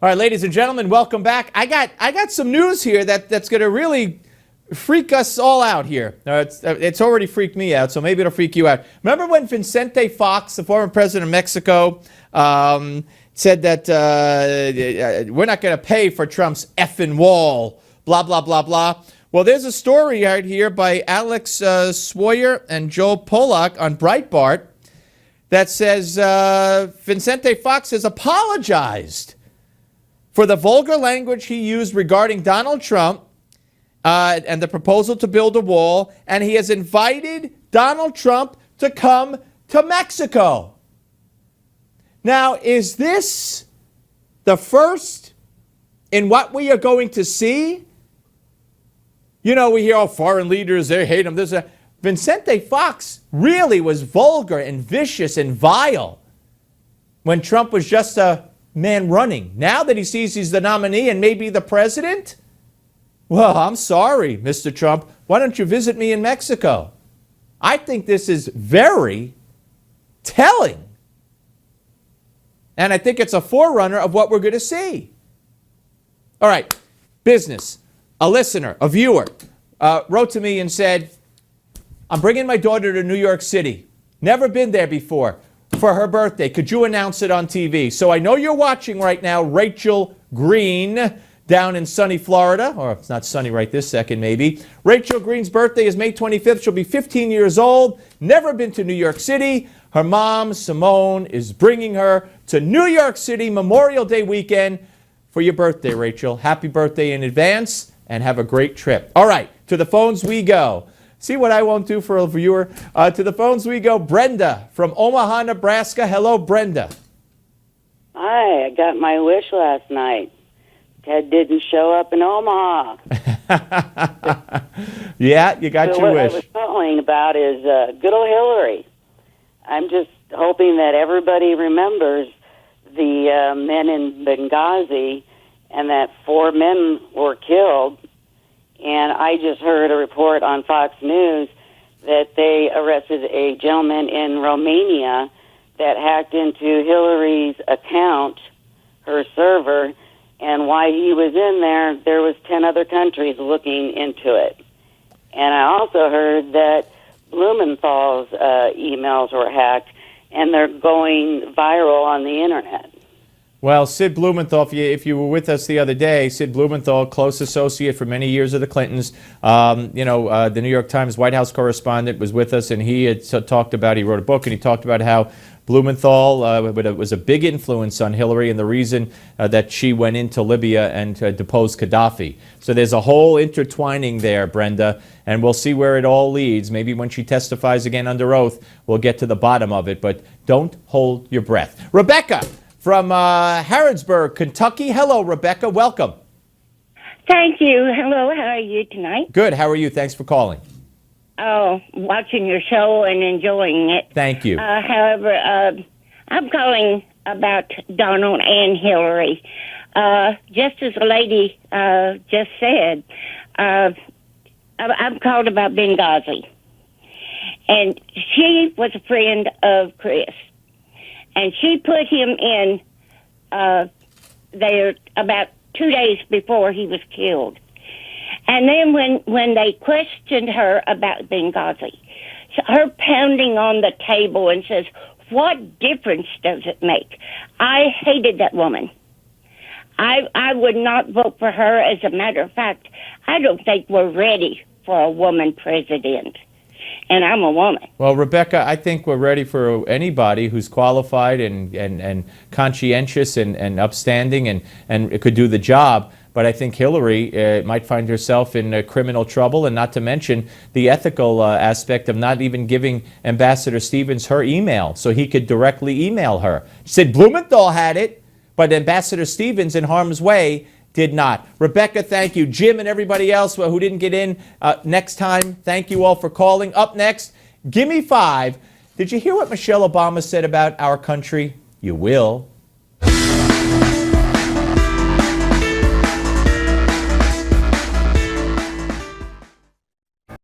All right, ladies and gentlemen, welcome back. I got some news here that's going to really freak us all out here. It's already freaked me out, so maybe it'll freak you out. Remember when Vicente Fox, the former president of Mexico, said that we're not going to pay for Trump's effing wall, blah, blah, blah, blah. Well, there's a story right here by Alex Swoyer and Joel Pollack on Breitbart that says Vicente Fox has apologized for the vulgar language he used regarding Donald Trump and the proposal to build a wall, and he has invited Donald Trump to come to Mexico. Now, is this the first in what we are going to see? You know, we hear, oh, foreign leaders, they hate him. Vicente Fox really was vulgar and vicious and vile when Trump was just a man running. Now that he sees he's the nominee and maybe the president, well, I'm sorry, Mr. Trump. Why don't you visit me in Mexico? I think this is very telling. And I think it's a forerunner of what we're going to see. All right, business. A listener, a viewer, wrote to me and said, I'm bringing my daughter to New York City. Never been there before. For her birthday. Could you announce it on TV? So I know you're watching right now, Rachel Green, down in sunny Florida. Or it's not sunny right this second, maybe. Rachel Green's birthday is May 25th. She'll be 15 years old. Never been to New York City. Her mom, Simone, is bringing her to New York City Memorial Day weekend for your birthday, Rachel. Happy birthday in advance and have a great trip. All right, to the phones we go. See what I won't do for a viewer? To the phones we go. Brenda from Omaha, Nebraska. Hello, Brenda. Hi, I got my wish last night. Ted didn't show up in Omaha. Yeah, you got your wish. What I was calling about is good old Hillary. I'm just hoping that everybody remembers the men in Benghazi and that 4 men were killed. And I just heard a report on Fox News that they arrested a gentleman in Romania that hacked into Hillary's account, her server, and while he was in there was 10 other countries looking into it. And I also heard that Blumenthal's emails were hacked, and they're going viral on the Internet. Well, Sid Blumenthal, if you were with us the other day, Sid Blumenthal, close associate for many years of the Clintons, the New York Times White House correspondent was with us, and he had talked about, he wrote a book, and he talked about how Blumenthal was a big influence on Hillary and the reason that she went into Libya and deposed Gaddafi. So there's a whole intertwining there, Brenda, and we'll see where it all leads. Maybe when she testifies again under oath, we'll get to the bottom of it, but don't hold your breath. Rebecca from Harrodsburg, Kentucky. Hello, Rebecca. Welcome. Thank you. Hello. How are you tonight? Good. How are you? Thanks for calling. Oh, watching your show and enjoying it. Thank you. However, I'm calling about Donald and Hillary. Just as the lady just said, I'm called about Benghazi. And she was a friend of Chris. And she put him in there about 2 days before he was killed. And then when they questioned her about Benghazi, her pounding on the table and says, what difference does it make? I hated that woman. I would not vote for her. As a matter of fact, I don't think we're ready for a woman president. And I'm a woman. Well, Rebecca, I think we're ready for anybody who's qualified and conscientious and upstanding and could do the job. But I think Hillary might find herself in criminal trouble, and not to mention the ethical aspect of not even giving Ambassador Stevens her email so he could directly email her. She said Blumenthal had it, but Ambassador Stevens, in harm's way, did not. Rebecca, thank you. Jim and everybody else who didn't get in next time, thank you all for calling. Up next, Gimme 5. Did you hear what Michelle Obama said about our country? You will.